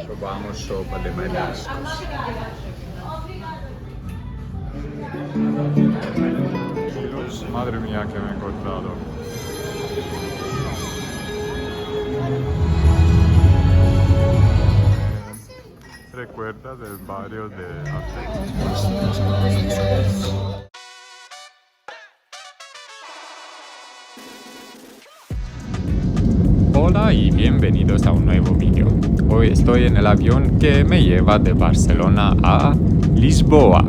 Probamos sopa de mariscos. Madre mía, que me he encontrado. Recuerda del barrio de Hola y bienvenidos a un nuevo vídeo. Hoy estoy en el avión que me lleva de Barcelona a Lisboa.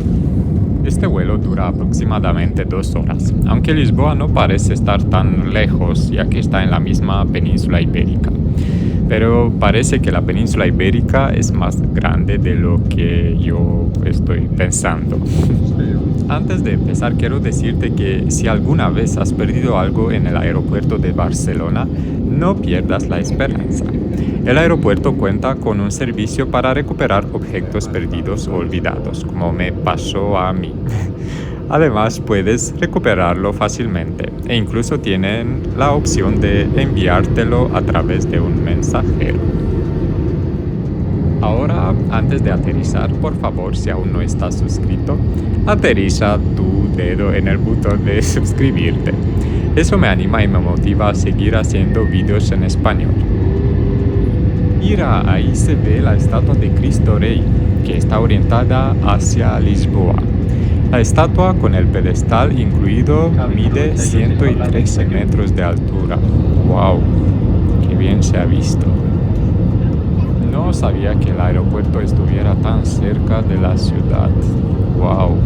Este vuelo dura aproximadamente 2 horas, aunque Lisboa no parece estar tan lejos ya que está en la misma península ibérica. Pero parece que la península ibérica es más grande de lo que yo estoy pensando. Antes de empezar quiero decirte que si alguna vez has perdido algo en el aeropuerto de Barcelona, no pierdas la esperanza. El aeropuerto cuenta con un servicio para recuperar objetos perdidos o olvidados, como me pasó a mí. Además, puedes recuperarlo fácilmente e incluso tienen la opción de enviártelo a través de un mensajero. Ahora, antes de aterrizar, por favor, si aún no estás suscrito, aterriza tu dedo en el botón de suscribirte. Eso me anima y me motiva a seguir haciendo vídeos en español. Mira, ahí se ve la estatua de Cristo Rey, que está orientada hacia Lisboa. La estatua, con el pedestal incluido, mide 113 metros de altura. ¡Wow! ¡Qué bien se ha visto! No sabía que el aeropuerto estuviera tan cerca de la ciudad. ¡Wow!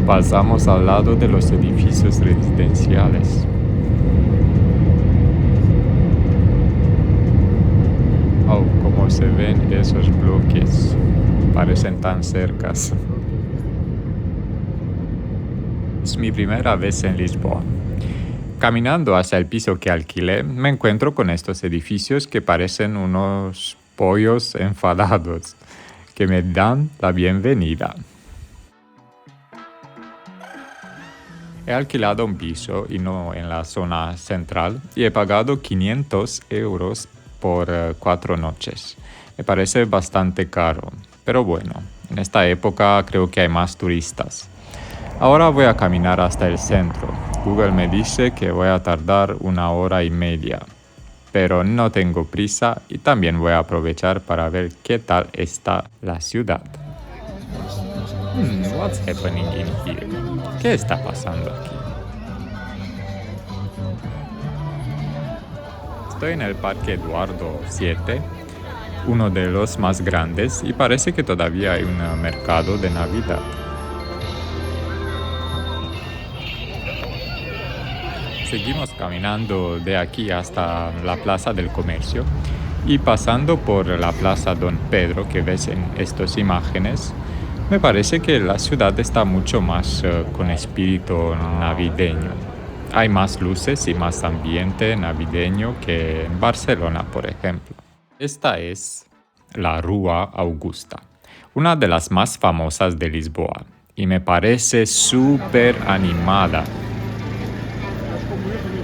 Pasamos al lado de los edificios residenciales. ¡Oh! Cómo se ven esos bloques. Parecen tan cercas. Es mi primera vez en Lisboa. Caminando hacia el piso que alquilé, me encuentro con estos edificios que parecen unos pollos enfadados, que me dan la bienvenida. He alquilado un piso y no en la zona central y he pagado 500 euros por 4 noches. Me parece bastante caro, pero bueno, en esta época creo que hay más turistas. Ahora voy a caminar hasta el centro. Google me dice que voy a tardar 1 hora y media, pero no tengo prisa y también voy a aprovechar para ver qué tal está la ciudad. What's happening in here? ¿Qué está pasando aquí? Estoy en el Parque Eduardo VII, uno de los más grandes, y parece que todavía hay un mercado de Navidad. Seguimos caminando de aquí hasta la Plaza del Comercio y pasando por la Plaza Don Pedro que ves en estas imágenes, me parece que la ciudad está mucho más con espíritu navideño. Hay más luces y más ambiente navideño que en Barcelona, por ejemplo. Esta es la Rua Augusta, una de las más famosas de Lisboa, y me parece súper animada.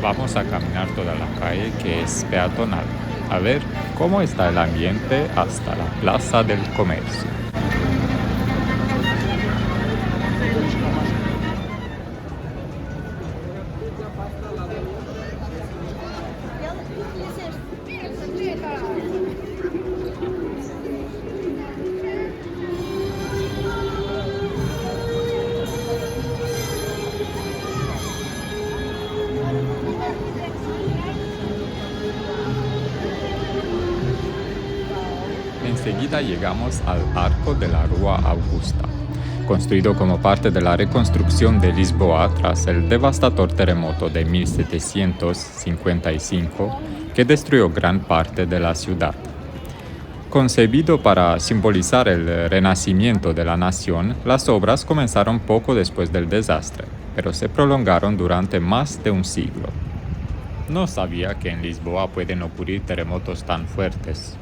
Vamos a caminar toda la calle que es peatonal, a ver cómo está el ambiente hasta la Plaza del Comercio. Enseguida llegamos al Arco de la Rua Augusta, construido como parte de la reconstrucción de Lisboa tras el devastador terremoto de 1755 que destruyó gran parte de la ciudad. Concebido para simbolizar el renacimiento de la nación, las obras comenzaron poco después del desastre, pero se prolongaron durante más de un siglo. No sabía que en Lisboa pueden ocurrir terremotos tan fuertes.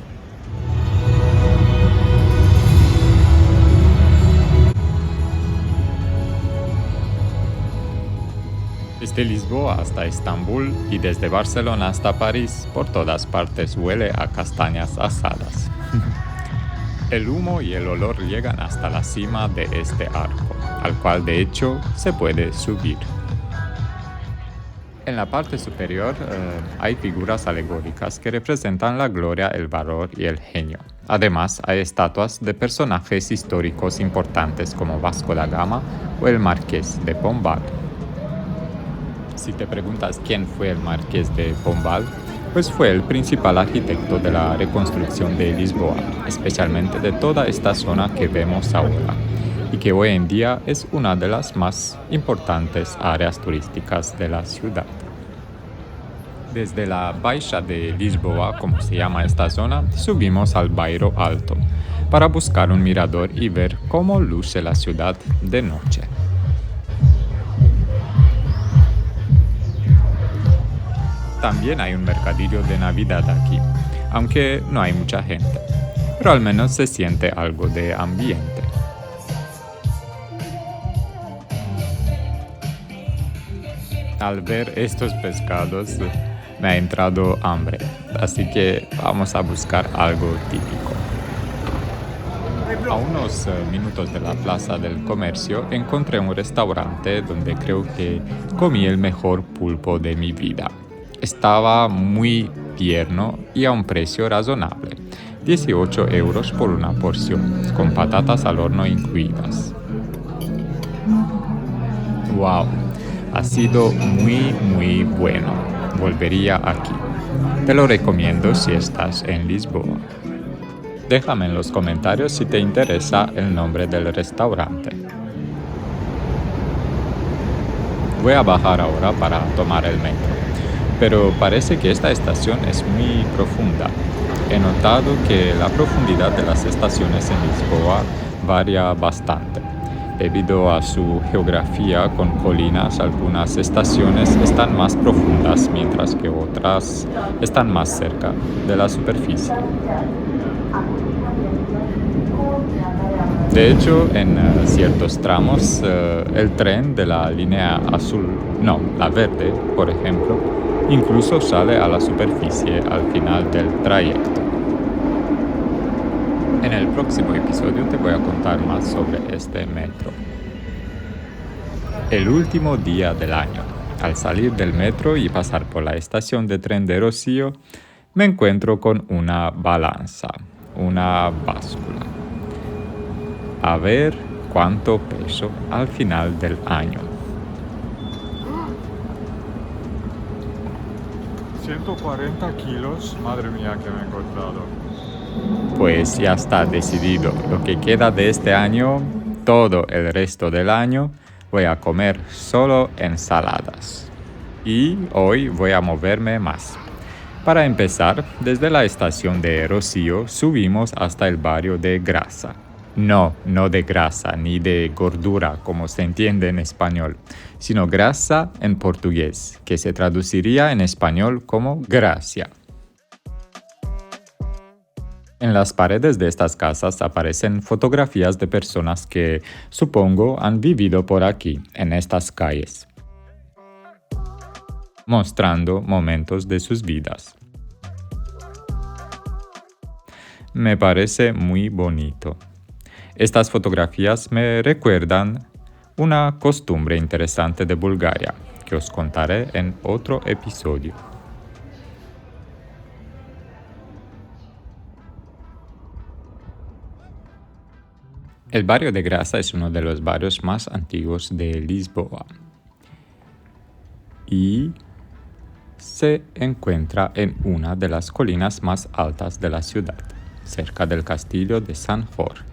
Desde Lisboa hasta Estambul y desde Barcelona hasta París, por todas partes huele a castañas asadas. El humo y el olor llegan hasta la cima de este arco, al cual de hecho se puede subir. En la parte superior hay figuras alegóricas que representan la gloria, el valor y el genio. Además, hay estatuas de personajes históricos importantes como Vasco da Gama o el Marqués de Pombal. Si te preguntas quién fue el Marqués de Pombal, pues fue el principal arquitecto de la reconstrucción de Lisboa, especialmente de toda esta zona que vemos ahora, y que hoy en día es una de las más importantes áreas turísticas de la ciudad. Desde la Baixa de Lisboa, como se llama esta zona, subimos al Bairro Alto para buscar un mirador y ver cómo luce la ciudad de noche. También hay un mercadillo de Navidad aquí, aunque no hay mucha gente, pero al menos se siente algo de ambiente. Al ver estos pescados me ha entrado hambre, así que vamos a buscar algo típico. A unos minutos de la Plaza del Comercio encontré un restaurante donde creo que comí el mejor pulpo de mi vida. Estaba muy tierno y a un precio razonable, 18 euros por una porción, con patatas al horno incluidas. ¡Wow! Ha sido muy bueno. Volvería aquí. Te lo recomiendo si estás en Lisboa. Déjame en los comentarios si te interesa el nombre del restaurante. Voy a bajar ahora para tomar el metro, pero parece que esta estación es muy profunda. He notado que la profundidad de las estaciones en Lisboa varía bastante. Debido a su geografía con colinas, algunas estaciones están más profundas, mientras que otras están más cerca de la superficie. De hecho, en ciertos tramos, el tren de la línea la verde, por ejemplo, incluso sale a la superficie al final del trayecto. En el próximo episodio te voy a contar más sobre este metro. El último día del año, al salir del metro y pasar por la estación de tren de Rocío, me encuentro con una balanza, una báscula. A ver cuánto peso al final del año. 140 kilos, madre mía que me he encontrado. Pues ya está decidido. Lo que queda de este año, todo el resto del año, voy a comer solo ensaladas. Y hoy voy a moverme más. Para empezar, desde la estación de Rocío subimos hasta el barrio de Grasa. No de grasa ni de gordura como se entiende en español, sino grasa en portugués, que se traduciría en español como gracia. En las paredes de estas casas aparecen fotografías de personas que, supongo, han vivido por aquí, en estas calles, mostrando momentos de sus vidas. Me parece muy bonito. Estas fotografías me recuerdan una costumbre interesante de Bulgaria, que os contaré en otro episodio. El barrio de Grasa es uno de los barrios más antiguos de Lisboa y se encuentra en una de las colinas más altas de la ciudad, cerca del castillo de San Jorge.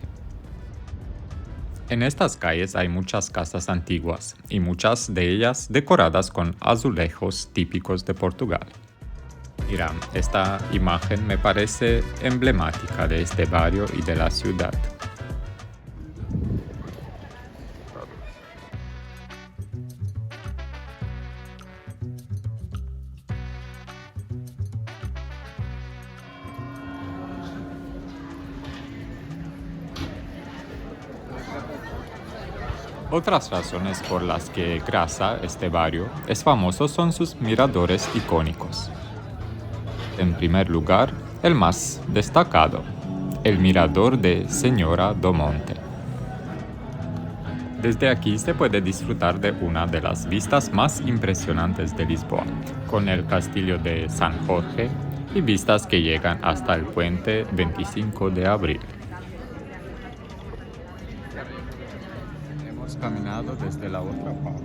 En estas calles hay muchas casas antiguas y muchas de ellas decoradas con azulejos típicos de Portugal. Mira, esta imagen me parece emblemática de este barrio y de la ciudad. Otras razones por las que Grasa, este barrio, es famoso son sus miradores icónicos. En primer lugar, el más destacado, el mirador de Señora do Monte. Desde aquí se puede disfrutar de una de las vistas más impresionantes de Lisboa, con el castillo de San Jorge y vistas que llegan hasta el puente 25 de abril. Hemos caminado desde la otra parte.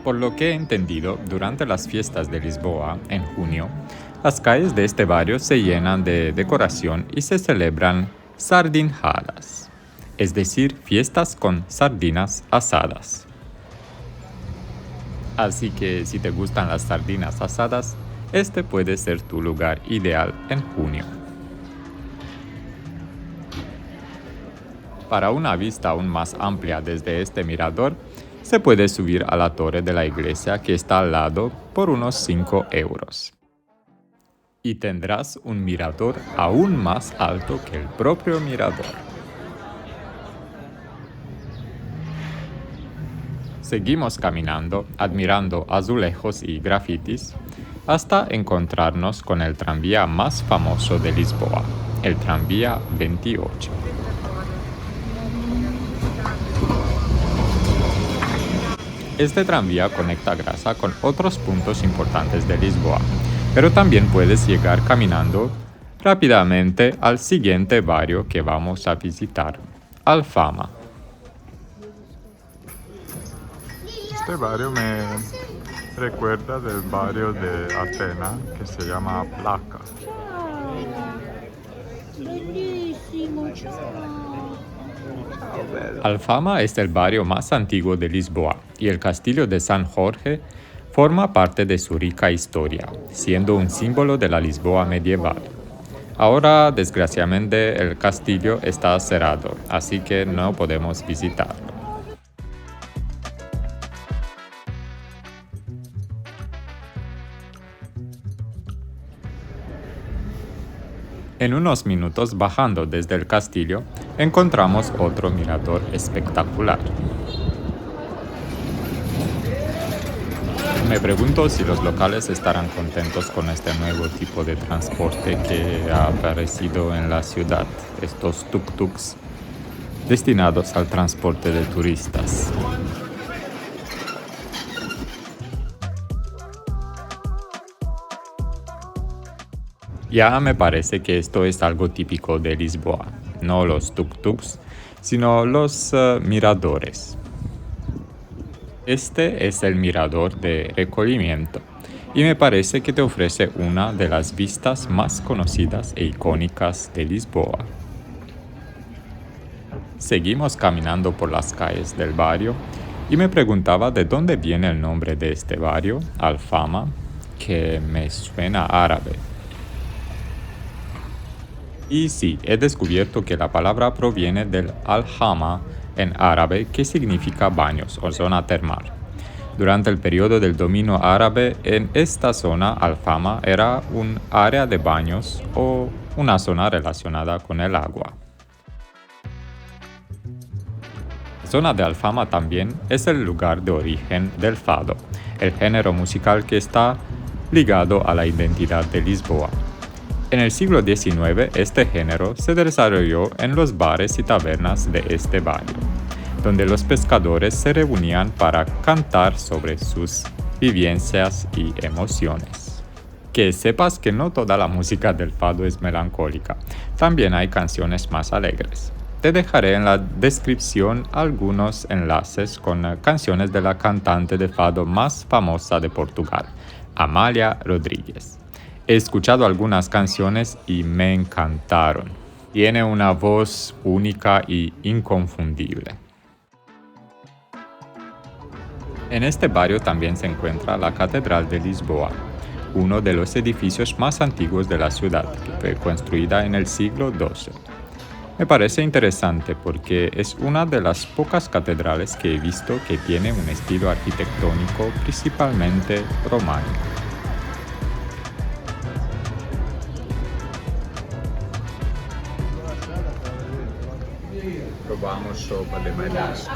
Por lo que he entendido, durante las fiestas de Lisboa, en junio, las calles de este barrio se llenan de decoración y se celebran sardinhadas, es decir, fiestas con sardinas asadas. Así que si te gustan las sardinas asadas, este puede ser tu lugar ideal en junio. Para una vista aún más amplia desde este mirador, se puede subir a la torre de la iglesia que está al lado por unos 5 euros. Y tendrás un mirador aún más alto que el propio mirador. Seguimos caminando, admirando azulejos y grafitis, hasta encontrarnos con el tranvía más famoso de Lisboa, el tranvía 28. Este tranvía conecta Grasa con otros puntos importantes de Lisboa, pero también puedes llegar caminando rápidamente al siguiente barrio que vamos a visitar, Alfama. Este barrio me recuerda del barrio de Atenas que se llama Plaka. Bellissimo, ciao. Alfama es el barrio más antiguo de Lisboa y el castillo de San Jorge forma parte de su rica historia, siendo un símbolo de la Lisboa medieval. Ahora, desgraciadamente, el castillo está cerrado, así que no podemos visitarlo. En unos minutos, bajando desde el castillo, encontramos otro mirador espectacular. Me pregunto si los locales estarán contentos con este nuevo tipo de transporte que ha aparecido en la ciudad, estos tuk-tuks destinados al transporte de turistas. Ya me parece que esto es algo típico de Lisboa, no los tuk-tuks, sino los miradores. Este es el mirador de Recolhimento y me parece que te ofrece una de las vistas más conocidas e icónicas de Lisboa. Seguimos caminando por las calles del barrio y me preguntaba de dónde viene el nombre de este barrio, Alfama, que me suena árabe. Y sí, he descubierto que la palabra proviene del al-hama en árabe, que significa baños o zona termal. Durante el periodo del dominio árabe, en esta zona Alfama era un área de baños o una zona relacionada con el agua. La zona de Alfama también es el lugar de origen del fado, el género musical que está ligado a la identidad de Lisboa. En el siglo XIX, este género se desarrolló en los bares y tabernas de este barrio, donde los pescadores se reunían para cantar sobre sus vivencias y emociones. Que sepas que no toda la música del fado es melancólica, también hay canciones más alegres. Te dejaré en la descripción algunos enlaces con canciones de la cantante de fado más famosa de Portugal, Amália Rodrigues. He escuchado algunas canciones y me encantaron. Tiene una voz única y inconfundible. En este barrio también se encuentra la Catedral de Lisboa, uno de los edificios más antiguos de la ciudad, que fue construida en el siglo XII. Me parece interesante porque es una de las pocas catedrales que he visto que tiene un estilo arquitectónico principalmente románico. Probamos sopa de mariscos.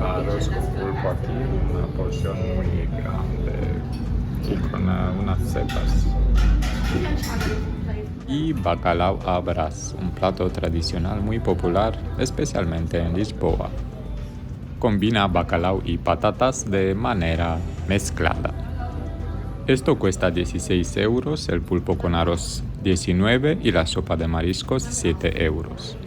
Arroz con pulpo aquí, una porción muy grande y con unas setas. Y bacalao à brás, un plato tradicional muy popular, especialmente en Lisboa. Combina bacalao y patatas de manera mezclada. Esto cuesta 16 euros, el pulpo con arroz 19 y la sopa de mariscos 7 euros.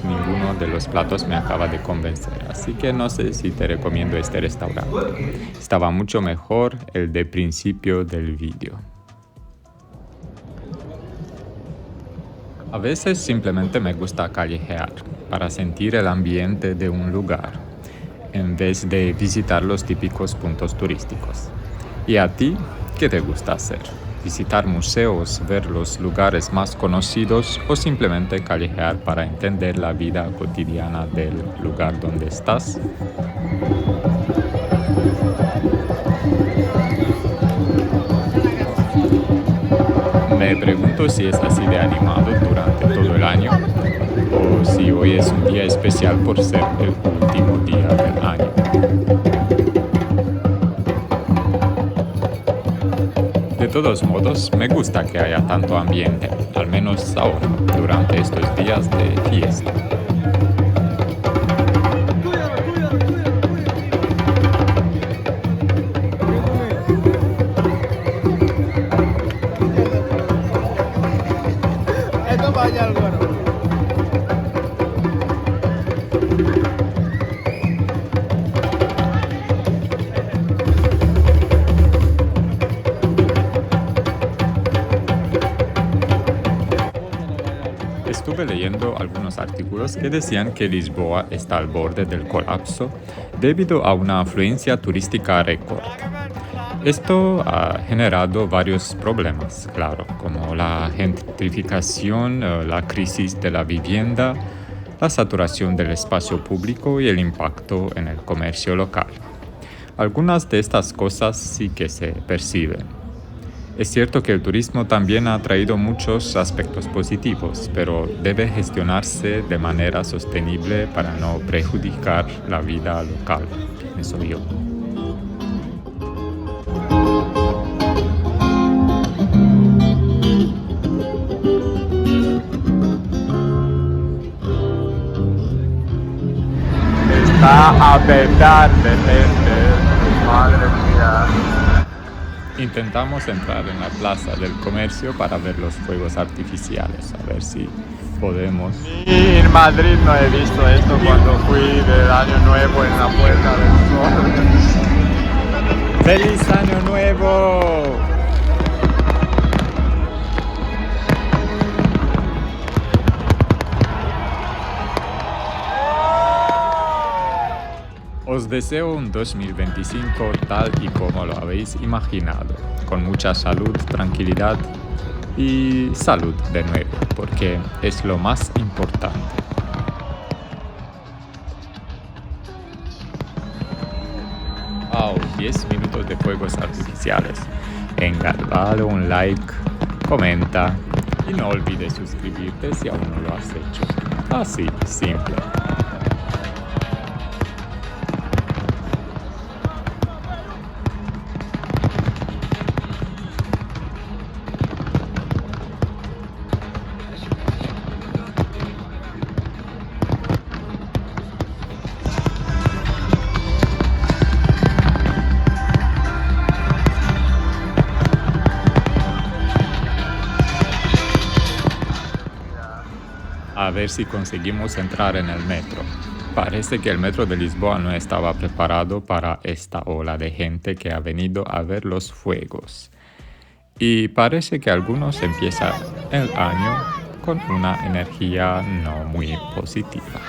Ninguno de los platos me acaba de convencer, así que no sé si te recomiendo este restaurante. Estaba mucho mejor el de principio del vídeo. A veces simplemente me gusta callejear para sentir el ambiente de un lugar, en vez de visitar los típicos puntos turísticos. ¿Y a ti qué te gusta hacer? ¿Visitar museos, ver los lugares más conocidos o simplemente callejear para entender la vida cotidiana del lugar donde estás? Me pregunto si es así de animado durante todo el año o si hoy es un día especial por ser el último día del año. De todos modos, me gusta que haya tanto ambiente, al menos ahora, durante estos días de fiesta. Estuve leyendo algunos artículos que decían que Lisboa está al borde del colapso debido a una afluencia turística récord. Esto ha generado varios problemas, claro, como la gentrificación, la crisis de la vivienda, la saturación del espacio público y el impacto en el comercio local. Algunas de estas cosas sí que se perciben. Es cierto que el turismo también ha traído muchos aspectos positivos, pero debe gestionarse de manera sostenible para no perjudicar la vida local, pienso yo. Está a petar de gente, madre mía. Intentamos entrar en la plaza del comercio para ver los fuegos artificiales, a ver si podemos. Y en Madrid no he visto esto cuando fui del Año Nuevo en la Puerta del Sol. ¡Feliz Año Nuevo! Os deseo un 2025 tal y como lo habéis imaginado, con mucha salud, tranquilidad y salud de nuevo, porque es lo más importante. 10 minutos de fuegos artificiales. Venga, dale un like, comenta y no olvides suscribirte si aún no lo has hecho. Así, simple. A ver si conseguimos entrar en el metro. Parece que el metro de Lisboa no estaba preparado para esta ola de gente que ha venido a ver los fuegos. Y parece que algunos empiezan el año con una energía no muy positiva.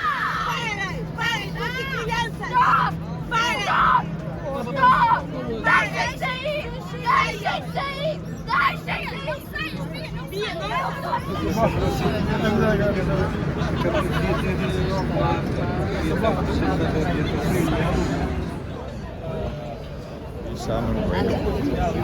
San Uelo.